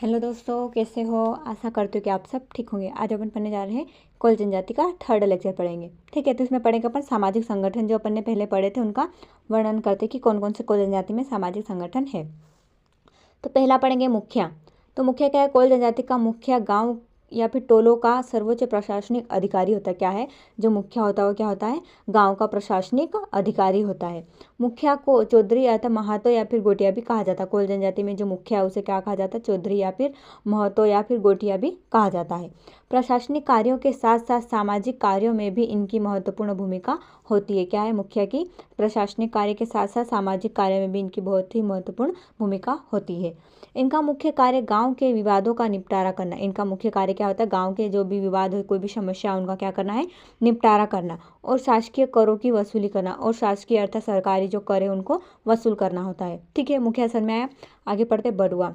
Hello दोस्तों, कैसे हो। आशा करती हूँ कि आप सब ठीक होंगे। आज अपन पढ़ने जा रहे हैं कोल जनजाति का थर्ड लेक्चर पढ़ेंगे। ठीक है, तो इसमें पढ़ेंगे अपन सामाजिक संगठन। जो अपन ने पहले पढ़े थे उनका वर्णन करते कि कौन कौन से कोल जनजाति में सामाजिक संगठन है। तो पहला पढ़ेंगे मुखिया। तो मुखिया क्या है? कोल जनजाति का मुखिया गाँव या फिर टोलों का सर्वोच्च प्रशासनिक अधिकारी होता है। क्या है जो मुखिया होता है? वो क्या होता है? गांव का प्रशासनिक अधिकारी होता है। मुखिया को चौधरी या महातो या फिर गोटिया भी कहा जाता है। कोल जनजाति में जो मुखिया है उसे क्या कहा जाता है? चौधरी या फिर महतो या फिर गोटिया भी कहा जाता है। प्रशासनिक कार्यों के साथ साथ सामाजिक कार्यों में भी इनकी महत्वपूर्ण भूमिका होती है। क्या है? मुखिया की प्रशासनिक कार्य के साथ साथ सामाजिक कार्य में भी इनकी बहुत ही महत्वपूर्ण भूमिका होती है। इनका मुख्य कार्य गांव के विवादों का निपटारा करना। इनका मुख्य कार्य क्या होता है? गांव के जो भी विवाद हो, कोई भी समस्या, उनका क्या करना है? निपटारा करना। और शासकीय करों की वसूली करना। और शासकीय अर्थात सरकारी जो कर है उनको वसूल करना होता है। ठीक है, मुखिया समझ में आया। आगे पढ़ते बरुआ।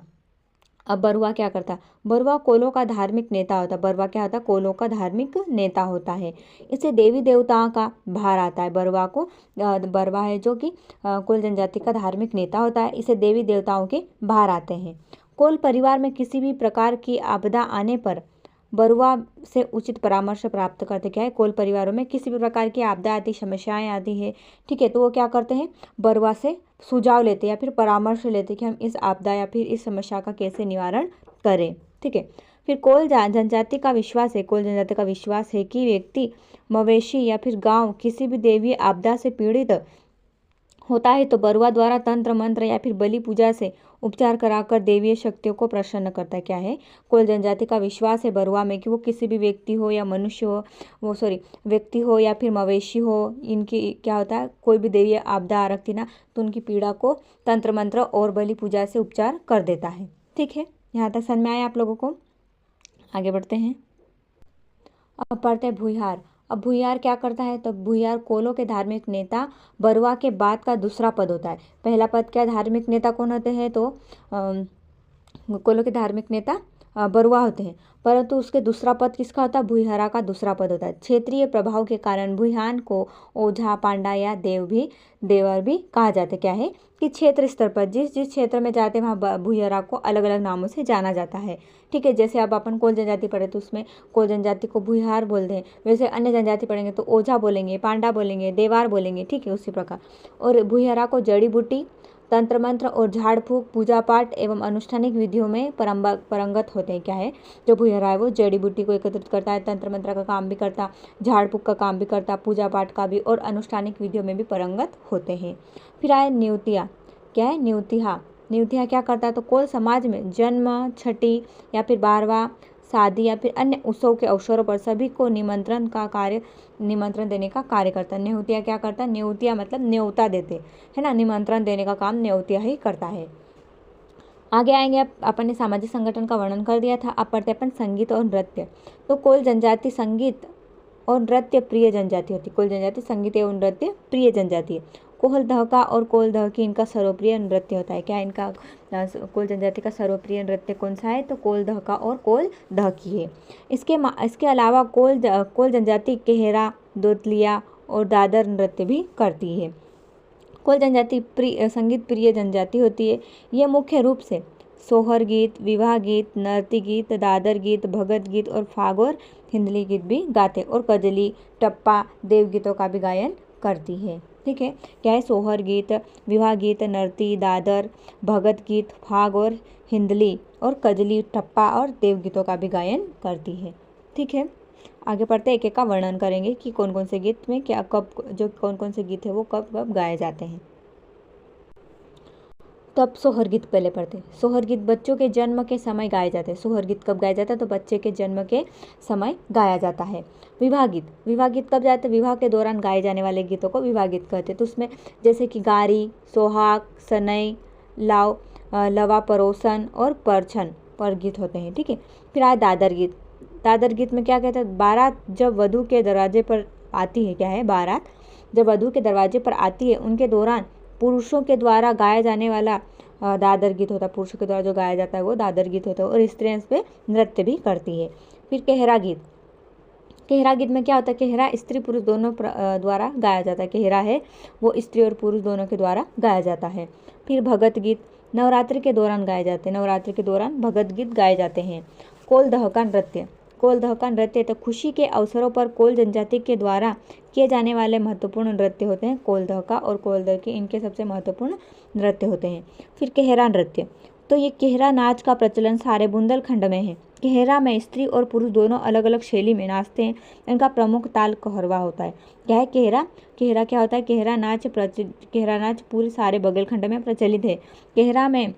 अब बरुआ क्या करता है? बरुआ कोलों का धार्मिक नेता होता है। बरुआ क्या होता है? कोलों का धार्मिक नेता होता है। इसे देवी देवताओं का भार आता है। बरुआ को बरुआ है जो कि कोल जनजाति का धार्मिक नेता होता है। इसे देवी देवताओं के भार आते हैं। कोल परिवार में किसी भी प्रकार की आपदा आने पर बरुआ से उचित परामर्श प्राप्त करते। क्या है? कोल परिवारों में किसी भी प्रकार की आपदा आती, समस्याएं आती है, ठीक है, तो वो क्या करते हैं? बरुआ से सुझाव लेते या फिर परामर्श लेते कि हम इस आपदा या फिर इस समस्या का कैसे निवारण करें। ठीक है, फिर कोल जनजाति का विश्वास है। कोल जनजाति का विश्वास है कि व्यक्ति, मवेशी या फिर गांव किसी भी दैवीय आपदा से पीड़ित होता है तो बरुआ द्वारा तंत्र मंत्र या फिर बलि पूजा से उपचार कराकर देवीय शक्तियों को प्रसन्न करता है। क्या है? कोल जनजाति का विश्वास है बरुआ में कि वो किसी भी व्यक्ति हो या मनुष्य हो, व्यक्ति हो या फिर मवेशी हो, इनकी क्या होता है? कोई भी देवीय आपदा आ रखती ना, तो उनकी पीड़ा को तंत्र मंत्र और बलि पूजा से उपचार कर देता है। ठीक है, यहाँ तक समझ में आया आप लोगों को? आगे बढ़ते हैं। अब पढ़ते हैं भूमिहार। अब भूमिहार क्या करता है? तो भूमिहार कोलों के धार्मिक नेता बरुआ के बाद का दूसरा पद होता है। पहला पद क्या? धार्मिक नेता कौन होते हैं? तो कोलों के धार्मिक नेता बरुआ होते हैं, परंतु उसके दूसरा पद किसका होता है? भूमिहारा का दूसरा पद होता है। क्षेत्रीय प्रभाव के कारण भूमिहान को ओझा, पांडा या देवर भी कहा जाता है। क्या है कि क्षेत्र स्तर पर जिस जिस क्षेत्र में जाते हैं वहाँ भूमिहारा को अलग अलग नामों से जाना जाता है। ठीक है, जैसे अब अपन कोल जनजाति पढ़े तो उसमें कोल जनजाति को भूमिहार बोलते हैं, वैसे अन्य जनजाति पढ़ेंगे तो ओझा बोलेंगे, पांडा बोलेंगे, देवार बोलेंगे। ठीक है, उसी प्रकार। और भूमिहारा को जड़ी बूटी, तंत्र मंत्र और झाड़ फूक, पूजा पाठ एवं अनुष्ठानिक विधियों में परंगत होते हैं। क्या है? जो भूमिहारा है वो जड़ी बूटी को एकत्रित करता है, तंत्र मंत्र का काम भी करता, झाड़ फूक का काम भी करता, पूजा पाठ का भी, और अनुष्ठानिक विधियों में भी परंगत होते हैं। फिर आए न्योतिया। क्या है? न्योतिहा। न्योतिहा क्या करता है? तो कोल समाज में जन्म, छठी या फिर 12वां, शादी या फिर अन्य उत्सव के अवसरों पर सभी को निमंत्रण देने का कार्य करता है। न्योतिया क्या करता है? न्योतिया मतलब न्योता देते है ना, निमंत्रण देने का काम न्योतिया ही करता है। आगे आएंगे। अब अपन ने सामाजिक संगठन का वर्णन कर दिया था। अब पढ़ते अपन संगीत और नृत्य। तो कोल जनजाति संगीत और नृत्य प्रिय जनजाति होती है। कोल जनजाति संगीत एवं नृत्य प्रिय जनजाति है। कोल दहका और कोल दहकी इनका सर्वप्रिय नृत्य होता है। क्या इनका कोल जनजाति का सर्वप्रिय नृत्य कौन सा है? तो कोल दहका और कोल दहकी है। इसके अलावा कोल जनजाति केहरा, दोतलिया और दादर नृत्य भी करती है। कोल जनजाति संगीत प्रिय जनजाति होती है। ये मुख्य रूप से सोहर गीत, विवाह गीत, नर्ती गीत, दादर गीत, भगत गीत और फाग और हिंदली गीत भी गाते और कजली, टप्पा, देव गीतों का भी गायन करती है। ठीक है, क्या है? सोहर गीत, विवाह गीत, नर्ती, दादर, भगत गीत, फाग और हिंदली और कजली, टप्पा और देव गीतों का भी गायन करती है। ठीक है, आगे पढ़ते एक एक का वर्णन करेंगे कि कौन कौन से गीत में क्या कब, जो कौन कौन से गीत है वो कब कब गाए जाते हैं। तो अब सोहर गीत पहले पढ़ते हैं। सोहर गीत बच्चों के जन्म के समय गाए जाते हैं। सोहर गीत कब गाया जाता है? तो बच्चे के जन्म के समय गाया जाता है। विवाह गीत कब जाते हैं? विवाह के दौरान गाए जाने वाले गीतों को विवाह गीत कहते हैं। तो उसमें जैसे कि गारी, सोहाग, सनई, लवा परोसन और परछन पर गीत होते हैं। ठीक है, फिर आए दादर गीत। दादर गीत में क्या कहते हैं? बारात जब वधू के दरवाजे पर आती है। क्या है? बारात जब वधू के दरवाजे पर आती है उनके दौरान पुरुषों के द्वारा गाया जाने वाला दादर गीत होता है। पुरुषों के द्वारा जो गाया जाता है वो दादर गीत होता है और स्त्रियां इस पे नृत्य भी करती है। फिर केहरा गीत। केहरा गीत में क्या होता है? केहरा स्त्री पुरुष दोनों द्वारा गाया जाता है। केहरा है वो स्त्री और पुरुष दोनों के द्वारा गाया जाता है। फिर भगत गीत। नवरात्रि के दौरान गाए जाते हैं। नवरात्रि के दौरान भगत गीत गाए जाते हैं। कोल दह का नृत्य। कोल दह का नृत्य तो खुशी के अवसरों पर कोल जनजाति के द्वारा किए जाने वाले महत्वपूर्ण नृत्य होते हैं। कोल दह का और कोल दह के इनके सबसे महत्वपूर्ण नृत्य होते हैं। फिर केहरा नृत्य। तो ये केहरा नाच का प्रचलन सारे बुंदेलखंड में है। केहरा में स्त्री और पुरुष दोनों अलग अलग शैली में नाचते हैं। इनका प्रमुख ताल कहरवा होता है। क्या है केहरा? केहरा क्या होता है? केहरा नाच पूरे सारे बगलखंड में प्रचलित है। केहरा में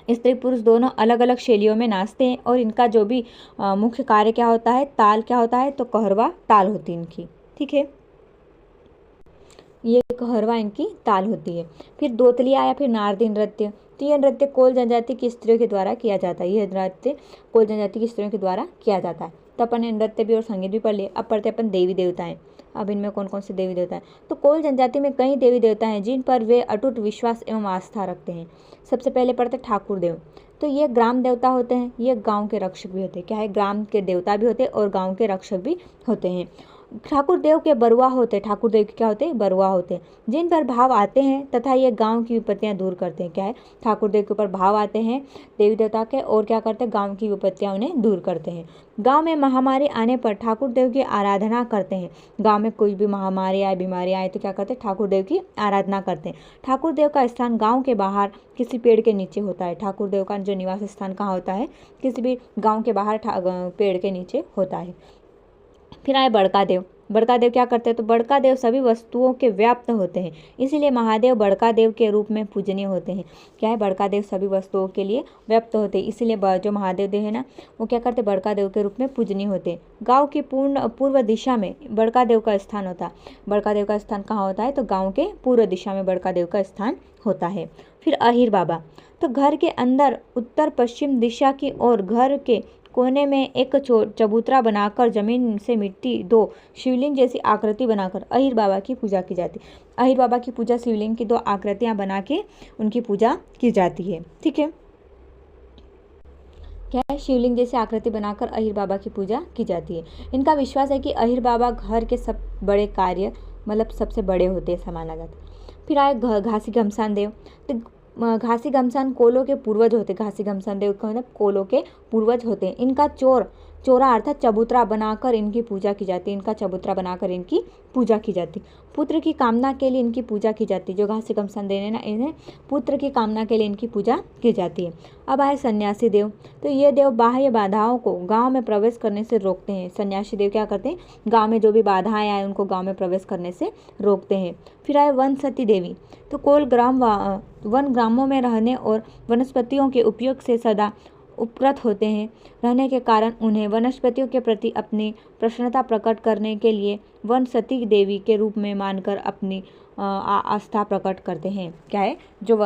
स्त्री पुरुष दोनों अलग अलग शैलियों में नाचते हैं और इनका जो भी मुख्य कार्य क्या होता है, ताल क्या होता है, तो कहरवा ताल होती है इनकी। ठीक है, ये कहरवा इनकी ताल होती है। फिर दोतलिया या फिर नारदी नृत्य। तो यह नृत्य कोल जनजाति की स्त्रियों के द्वारा किया जाता है। यह नृत्य कोल जनजाति की स्त्रियों के द्वारा किया जाता है। तो अपन ने नृत्य भी और संगीत भी पढ़ लिए। अब पढ़ते अपन देवी देवताएं। अब इनमें कौन कौन से देवी देवता हैं? तो कोल जनजाति में कई देवी देवता हैं जिन पर वे अटूट विश्वास एवं आस्था रखते हैं। सबसे पहले पढ़ते ठाकुर देव। तो ये ग्राम देवता होते हैं। ये गांव के रक्षक भी होते हैं। क्या है? ग्राम के देवता भी होते हैं और गांव के रक्षक भी होते हैं। ठाकुर देव के बरुआ होते हैं। ठाकुर देव के क्या होते हैं? बरुआ होते हैं, जिन पर भाव आते हैं तथा ये गांव की विपत्तियां दूर करते हैं। क्या है? ठाकुर देव के ऊपर भाव आते हैं देवी देवता के, और क्या करते हैं? गांव की विपत्तियां उन्हें दूर करते हैं। गांव में महामारी आने पर ठाकुर देव की आराधना करते हैं। गांव में कोई भी महामारी आए, बीमारी आए तो क्या करते हैं? ठाकुर देव की आराधना करते हैं। ठाकुर देव का स्थान गाँव के बाहर किसी पेड़ के नीचे होता है। ठाकुर देव का जो निवास स्थान कहाँ होता है? किसी भी गाँव के बाहर पेड़ के नीचे होता है। फिर आए बड़का देव। बड़का देव क्या करते हैं? तो बड़का देव सभी वस्तुओं के व्याप्त होते हैं, इसीलिए महादेव बड़का देव के रूप में पूजनीय होते हैं। क्या है? बड़का देव सभी वस्तुओं के लिए व्याप्त होते हैं, इसीलिए जो महादेव देव है ना, वो क्या करते हैं? बड़का देव के रूप में पूजनीय होते हैं। गाँव की पूर्व दिशा में बड़का देव का स्थान होता है। बड़का देव का स्थान कहाँ होता है? तो गाँव के पूर्व दिशा में बड़का देव का स्थान होता है। फिर अहिर बाबा। तो घर के अंदर उत्तर पश्चिम दिशा की ओर घर के कोने में एक चबूतरा बनाकर जमीन से मिट्टी 2 शिवलिंग जैसी आकृति बनाकर अहिर बाबा की पूजा की जाती है। अहिर बाबा की पूजा शिवलिंग की 2 आकृतियां बना के उनकी पूजा की जाती है। ठीक है, क्या है? शिवलिंग जैसी आकृति बनाकर अहिर बाबा की पूजा की जाती है। इनका विश्वास है कि अहिर बाबा घर के सब बड़े कार्य मतलब सबसे बड़े होते हैं, माना जाता है। फिर आए घासी घमसान देव। तो घासी घमसान कोलों के पूर्वज होते। घासी घमसान देव का मतलब कोलों के पूर्वज होते हैं। इनका चोरा अर्थात चबूतरा बनाकर इनकी पूजा की जाती है। इनका चबूतरा बनाकर इनकी पूजा की जाती है। पुत्र की कामना के लिए इनकी पूजा की जाती है। जो घासी घमसान देव है ना, इन्हें पुत्र की कामना के लिए इनकी पूजा की जाती है। अब आए सन्यासी देव। तो ये देव बाह्य बाधाओं को गांव में प्रवेश करने से रोकते हैं। सन्यासी देव क्या करते हैं? गांव में जो भी बाधाएं आए उनको गांव में प्रवेश करने से रोकते हैं। फिर आए वन सती देवी। तो कोल वन ग्रामों में रहने और वनस्पतियों के उपयोग से सदा उपरत होते हैं। रहने के कारण उन्हें वनस्पतियों के प्रति अपनी प्रसन्नता प्रकट करने के लिए वन सती देवी के रूप में मानकर अपनी आस्था प्रकट करते हैं। क्या है? जो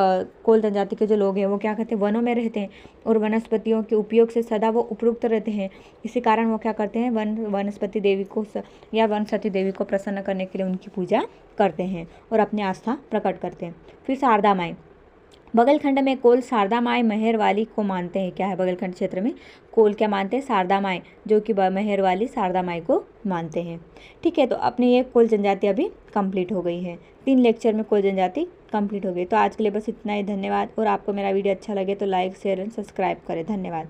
कोल जनजाति के जो लोग हैं वो क्या करते हैं? वनों में रहते हैं और वनस्पतियों के उपयोग से सदा वो उपयुक्त रहते हैं। इसी कारण वो क्या करते हैं? वनस्पति देवी को या वन सती देवी को प्रसन्न करने के लिए उनकी पूजा करते हैं और अपनी आस्था प्रकट करते हैं। फिर शारदा माई। बगलखंड में कोल शारदा माई मेहर वाली को मानते हैं। क्या है? बगलखंड क्षेत्र में कोल क्या मानते हैं? शारदा माई, जो कि मेहर वाली शारदा माई को मानते हैं। ठीक है, तो अपनी ये कोल जनजाति अभी कंप्लीट हो गई है। 3 लेक्चर में कोल जनजाति कंप्लीट हो गई। तो आज के लिए बस इतना ही। धन्यवाद। और आपको मेरा वीडियो अच्छा लगे तो लाइक, शेयर एंड सब्सक्राइब करें। धन्यवाद।